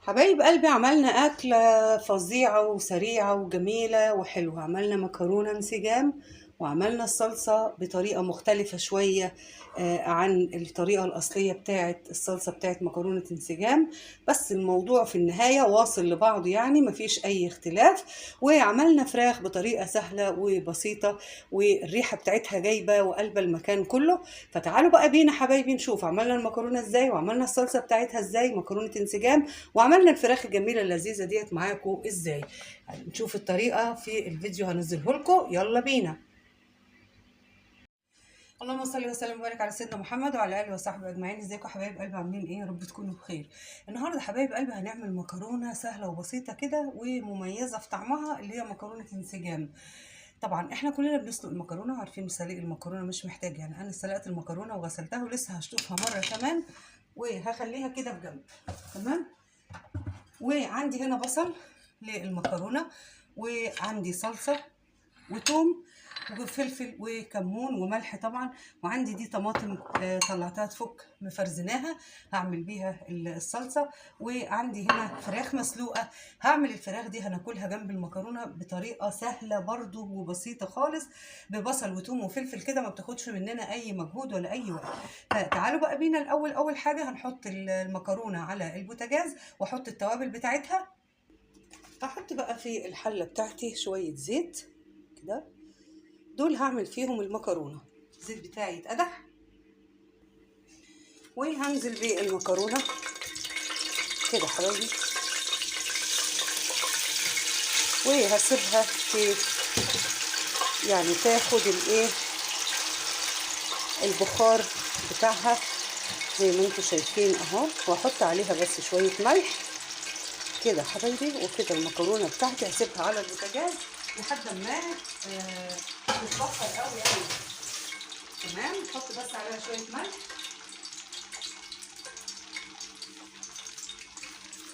حبايب قلبي، عملنا أكلة فظيعة وسريعة وجميلة وحلوة. عملنا مكرونة انسجام، وعملنا الصلصة بطريقة مختلفة شوية عن الطريقة الأصلية بتاعت الصلصة بتاعت مكرونة انسجام. بس الموضوع في النهاية واصل لبعضه، يعني مفيش أي اختلاف. وعملنا فراخ بطريقة سهلة وبسيطة، والريحة بتاعتها جايبة وقلبة المكان كله. فتعالوا بقى بينا حبايبي نشوف عملنا المكرونة ازاي، وعملنا الصلصة بتاعتها ازاي، مكرونة انسجام، وعملنا الفراخ الجميله اللذيذه ديت معاكم ازاي. نشوف الطريقه في الفيديو هنزله لكم. يلا بينا. اللهم صل وسلم وبارك على سيدنا محمد وعلى اله وصحبه اجمعين. ازيكم يا حبايب قلبي، عاملين ايه؟ يا رب تكونوا بخير. النهارده حبايب قلبي هنعمل مكرونه سهله وبسيطه كده ومميزه في طعمها، اللي هي مكرونه انسجام. طبعا احنا كلنا بنسلق المكرونه وعارفين سلق المكرونه مش محتاج، يعني انا سلقت المكرونه وغسلتها ولسه هشطفها مره كمان وهخليها كده في جنب. تمام. وعندي هنا بصل للمكرونه، وعندي صلصه وتوم وفلفل وكمون وملح طبعا. وعندي دي طماطم طلعتها تفك مفرزناها، هعمل بيها الصلصه. وعندي هنا فراخ مسلوقه، هعمل الفراخ دي هناكلها جنب المكرونه بطريقه سهله برضو وبسيطه خالص، ببصل وتوم وفلفل كده، ما بتاخدش مننا اي مجهود ولا اي وقت. فتعالوا بقى بينا الاول. اول حاجه هنحط المكرونه على البوتاجاز واحط التوابل بتاعتها. هحط بقى في الحله بتاعتي شويه زيت كده، دول هعمل فيهم المكرونه. الزيت بتاعي اتقدح، وهنزل بالمكرونه كده حبايبي، وهسيبها في يعني تاخد الايه البخار بتاعها زي ما انتم شايفين اهو. واحط عليها بس شويه ملح كده حبايبي. وكده المكرونه بتاعتي هسيبها على البوتاجاز لحد ما تتبخر قوي قوي. تمام. احط بس عليها شويه ملح،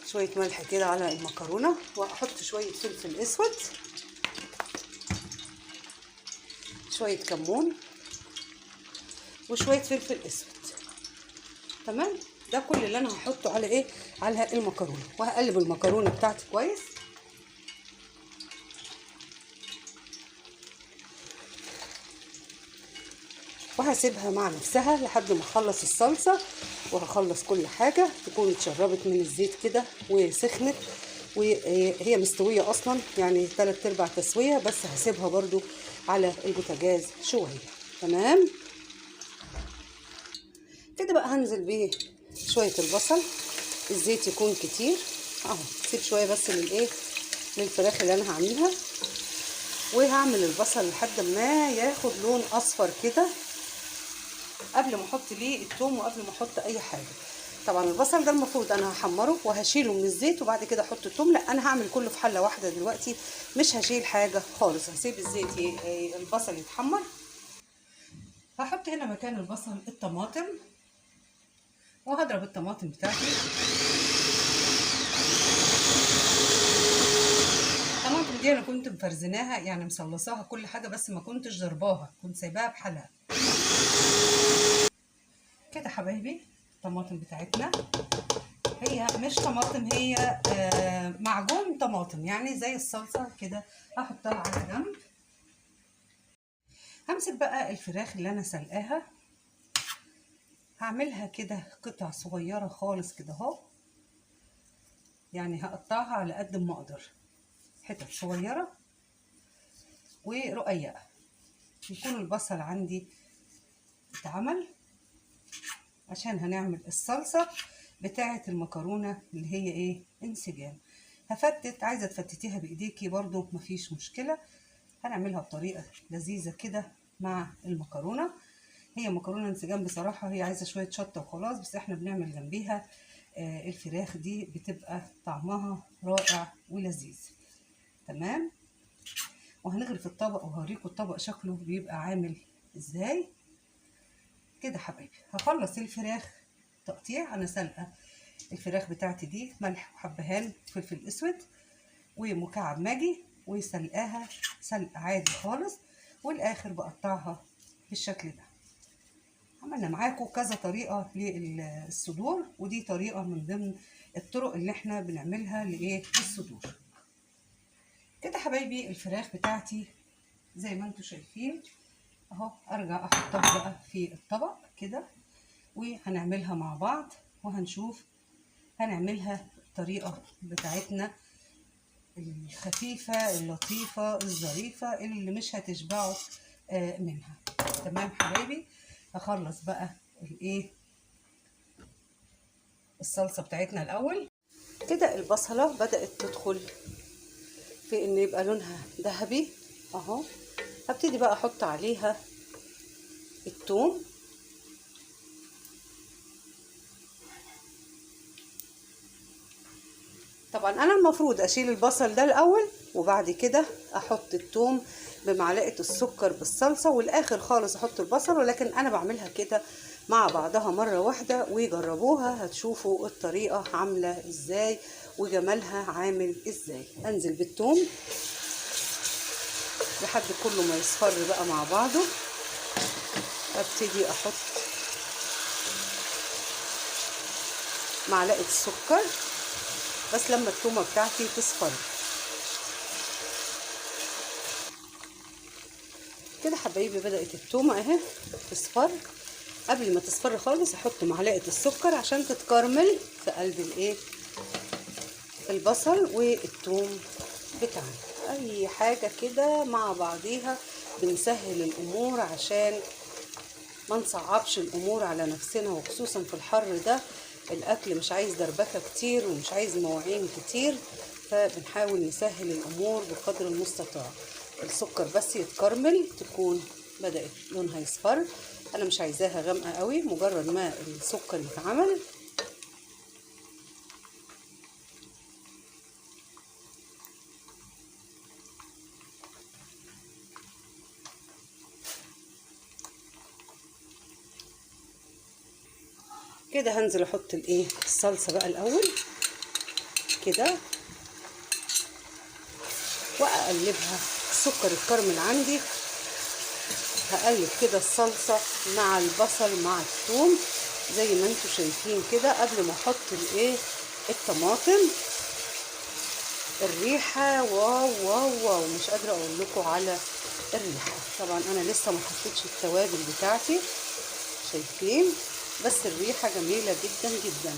شويه ملح كده على المكرونه، واحط شويه فلفل اسود، شويه كمون، وشويه فلفل اسود. تمام. ده كل اللي انا هحطه على ايه، على المكرونه. وهقلب المكرونه بتاعتي كويس. وهسيبها مع نفسها لحد ما اخلص الصلصه، وهخلص كل حاجه تكون اتشربت من الزيت كده وسخنت، وهي مستويه اصلا يعني 3/4 تسويه، بس هسيبها برضو على البوتاجاز شويه. تمام كده. بقى هنزل بيه شويه البصل، الزيت يكون كتير اهو. سيب شويه بس للفراخ اللي انا هعملها. وهعمل البصل لحد ما ياخد لون اصفر كده، قبل ما احط ليه الثوم وقبل ما احط اي حاجه. طبعا البصل ده المفروض انا هحمره وهشيله من الزيت وبعد كده احط الثوم. لا، انا هعمل كله في حله واحده دلوقتي، مش هشيل حاجه خالص. هسيب الزيت البصل يتحمر. هحط هنا مكان البصل الطماطم، وهضرب الطماطم بتاعتي. الطماطم دي انا كنت مفرزناها يعني مصلصاها كل حاجه، بس ما كنتش ضرباها، كنت سايباها بحالها كده حبايبي. الطماطم بتاعتنا هي مش طماطم، هي معجون طماطم يعني زي الصلصه كده. هحطها على جنب. همسك بقى الفراخ اللي انا سلقاها، هعملها كده قطع صغيره خالص كده اهو. يعني هقطعها على قد ما اقدر، حتت صغيره ورقيقه. يكون البصل عندي اتعمل عشان هنعمل الصلصه بتاعه المكرونه اللي هي ايه، انسجام. هفتت، عايزه تفتتيها بايديكي برضو مفيش مشكله. هنعملها بطريقه لذيذه كده مع المكرونه. هي مكرونه انسجام بصراحه، هي عايزه شويه شطه وخلاص، بس احنا بنعمل جنبيها الفراخ دي بتبقى طعمها رائع ولذيذ. تمام. وهنغرف الطبق وهوريكم الطبق شكله بيبقى عامل ازاي كده حبايبي. هخلص الفراخ تقطيع. انا سلقه الفراخ بتاعتي دي ملح وحبهان فلفل اسود ومكعب ماجي، وسلقاها سلق عادي خالص، والاخر بقطعها بالشكل ده. عملنا معاكم كذا طريقة للصدور، ودي طريقة من ضمن الطرق اللي احنا بنعملها للصدور. كده حبايبي الفراخ بتاعتي زي ما انتم شايفين اهو. ارجع احطها بقى في الطبق كده وهنعملها مع بعض، وهنشوف هنعملها الطريقة بتاعتنا الخفيفة اللطيفة الظريفة اللي مش هتشبعوا منها. تمام حبايبي. هخلص بقى الصلصة بتاعتنا الاول. كده البصلة بدأت تدخل في ان يبقى لونها ذهبي اهو. هبتدي بقى احط عليها الثوم. طبعا انا المفروض اشيل البصل ده الاول وبعد كده احط الثوم بمعلقه السكر بالصلصه والاخر خالص احط البصل، ولكن انا بعملها كده مع بعضها مره واحده، وجربوها هتشوفوا الطريقه عامله ازاي وجمالها عامل ازاي. انزل بالثوم لحد كله ما يصفر بقى مع بعضه. ابتدي احط معلقه سكر بس لما التومه بتاعتي تصفر كده حبايبي. بدأت التومه اهي تصفر. قبل ما تصفر خالص احط معلقه السكر عشان تتكرمل في قلب البصل والثوم بتاعنا. اي حاجه كده مع بعضيها بنسهل الامور عشان ما نصعبش الامور على نفسنا، وخصوصا في الحر ده الاكل مش عايز دربكه كتير ومش عايز مواعين كتير، فبنحاول نسهل الامور بقدر المستطاع. السكر بس يتكرمل تكون بدأت لونها يصفر. انا مش عايزاها غامقه قوي، مجرد ما السكر يتعمل كده. هنزل احط الصلصه بقى الاول كده واقلبها. السكر اتكرمل عندي، هقلب كده الصلصه مع البصل مع الثوم زي ما انتم شايفين كده قبل ما احط الطماطم. الريحه واو واو واو، مش قادره اقول لكم على الريحه. طبعا انا لسه ما حطيتش التوابل بتاعتي شايفين، بس الريحه جميله جدا جدا.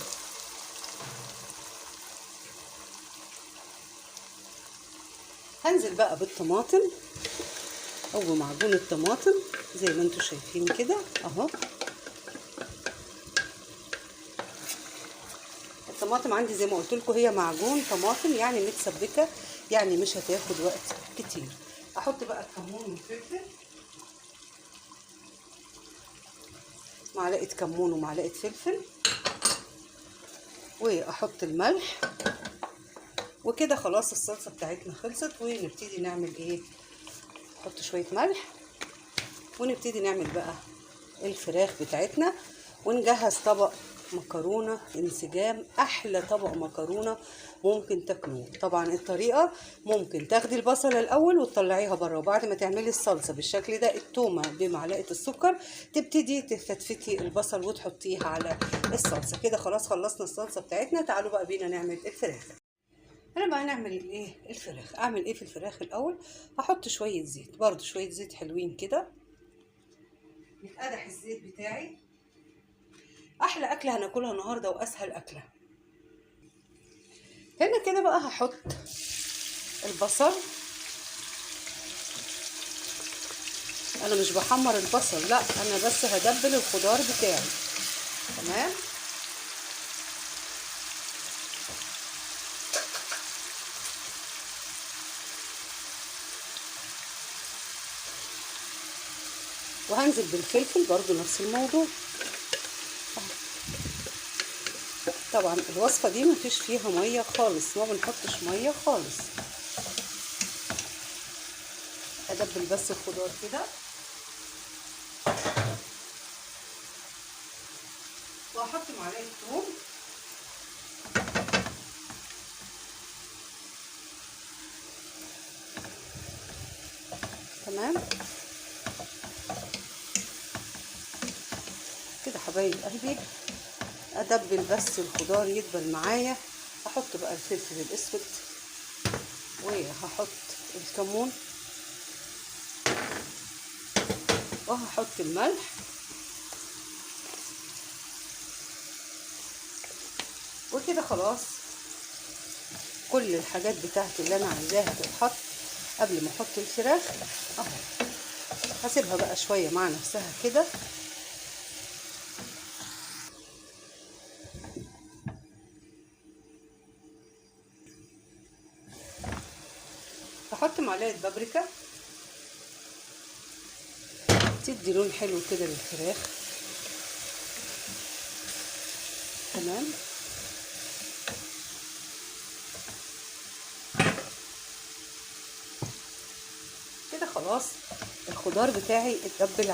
هنزل بقى بالطماطم او بمعجون الطماطم زي ما انتم شايفين كده اهو. الطماطم عندي زي ما قلت لكم هي معجون طماطم، يعني متسبكه، يعني مش هتاخد وقت كتير. احط بقى الكمون والفلفل، معلقه كمون ومعلقه فلفل، واحط الملح. وكده خلاص الصلصه بتاعتنا خلصت، ونبتدي نعمل نحط شويه ملح ونبتدي نعمل بقى الفراخ بتاعتنا، ونجهز طبق مكرونه انسجام. احلى طبق مكرونه ممكن تاكلوه. طبعا الطريقه ممكن تاخدي البصله الاول وتطلعيها بره، وبعد ما تعملي الصلصه بالشكل ده التومه بمعلقه السكر تبتدي تفتفتي البصل وتحطيها على الصلصه. كده خلاص خلصنا الصلصه بتاعتنا. تعالوا بقى بينا نعمل الفراخ. انا بقى نعمل الفراخ. اعمل ايه في الفراخ الاول؟ هحط شويه زيت، برضو شويه زيت حلوين كده. يتقدح الزيت بتاعي. احلى اكله هناكلها النهارده واسهل اكله. هنا كده بقى هحط البصل. انا مش بحمر البصل، لا انا بس هدبل الخضار بتاعي. تمام. وهنزل بالفلفل برضو نفس الموضوع. طبعا الوصفه دي مفيش فيها ميه خالص، ما بنحطش ميه خالص. ادبل بس الخضار كده واحط معلقه ثوم. تمام. حبايب قلبي ادبل بس الخضار يدبل معايا. هحط بقى الفلفل الاسود وهحط الكمون وهحط الملح وكده خلاص. كل الحاجات بتاعتي اللي انا عايزاها تتحط قبل ما احط الفراخ اهو. هسيبها بقى شويه مع نفسها كده. هحط معلقه بابريكا تدي لون حلو كده للفراخ. تمام. كده خلاص الخضار بتاعي اتدبل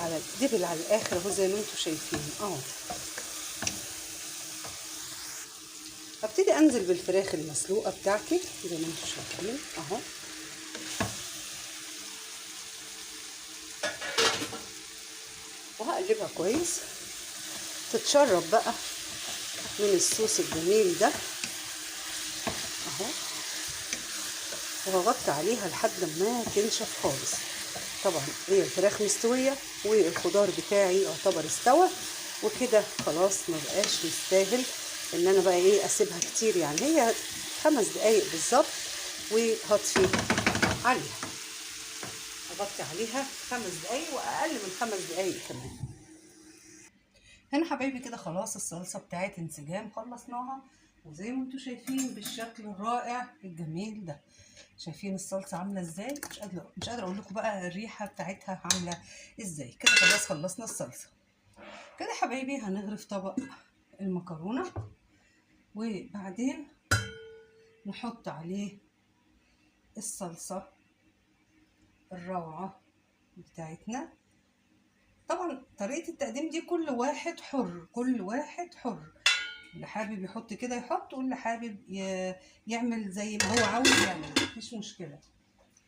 على الاخر اهو زي ما انتم شايفين اهو. هبتدي انزل بالفراخ المسلوقه بتاعتي زي ما انتم شايفين اهو. وهقلبها كويس تتشرب بقى من الصوص الجميل ده اهو. وهغطي عليها لحد ما تنشف خالص. طبعا هي الفراخ مستويه والخضار بتاعي يعتبر استوى وكده خلاص. ما بقاش مستاهل ان انا بقى ايه اسيبها كتير، يعني هي 5 دقايق بالظبط وهطفي عليها. هغطي عليها 5 دقايق واقل من 5 دقايق كمان. هنا حبايبي كده خلاص الصلصه بتاعت انسجام خلصناها، وزي ما انتم شايفين بالشكل الرائع الجميل ده. شايفين الصلصه عامله ازاي؟ مش قادره اقول لكم بقى الريحه بتاعتها عامله ازاي. كده خلاص خلصنا الصلصه. كده حبايبي هنغرف طبق المكرونه وبعدين نحط عليه الصلصه الروعه بتاعتنا. طبعا طريقه التقديم دي كل واحد حر، كل واحد حر. اللي حابب يحط كده يحط، واللي حابب يعمل زي ما هو عاوز يعمل، مفيش مشكله.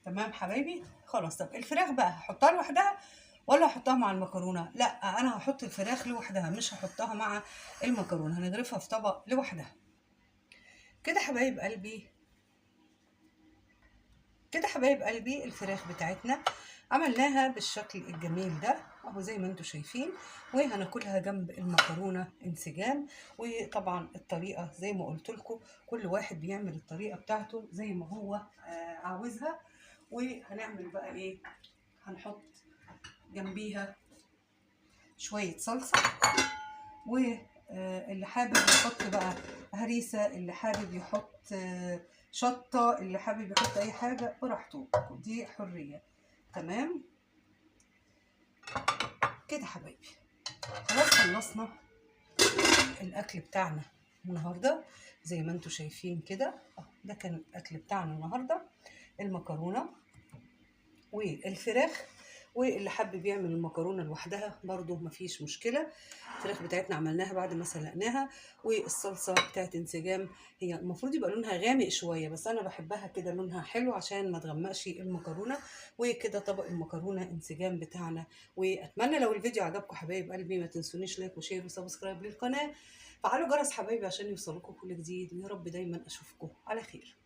تمام حبايبي. خلاص طب الفراخ بقى هحطها لوحدها ولا هحطها مع المكرونه؟ لا انا هحط الفراخ لوحدها مش هحطها مع المكرونه، هنغرفها في طبق لوحدها. كده حبايب قلبي، كده حبايب قلبي الفراخ بتاعتنا عملناها بالشكل الجميل ده اهو زي ما انتم شايفين، وهناكلها جنب المكرونه انسجام. وطبعا الطريقه زي ما قلت لكم كل واحد بيعمل الطريقه بتاعته زي ما هو عاوزها. وهنعمل بقى ايه؟ هنحط جنبيها شويه صلصه، واللي حابب يحط بقى هريسه، اللي حابب يحط شطه، اللي حابب يحط اي حاجه براحته، دي حريه. تمام كده حبايبي خلاص خلصنا الاكل بتاعنا النهارده زي ما انتم شايفين كده. ده كان الاكل بتاعنا النهارده، المكرونه والفراخ. واللي حابب يعمل المكرونه لوحدها برضو مفيش مشكله. الفراخ بتاعتنا عملناها بعد ما سلقناها، والصلصه بتاعت انسجام هي المفروض يبقى لونها غامق شويه، بس انا بحبها كده لونها حلو عشان ما تغمقش المكرونه. وكده طبق المكرونه انسجام بتاعنا. واتمنى لو الفيديو عجبكم حبايب قلبي ما تنسونيش لايك وشير وسبسكرايب للقناه. فعلوا جرس حبايبي عشان يوصلكم كل جديد، ويا رب دايما اشوفكم على خير.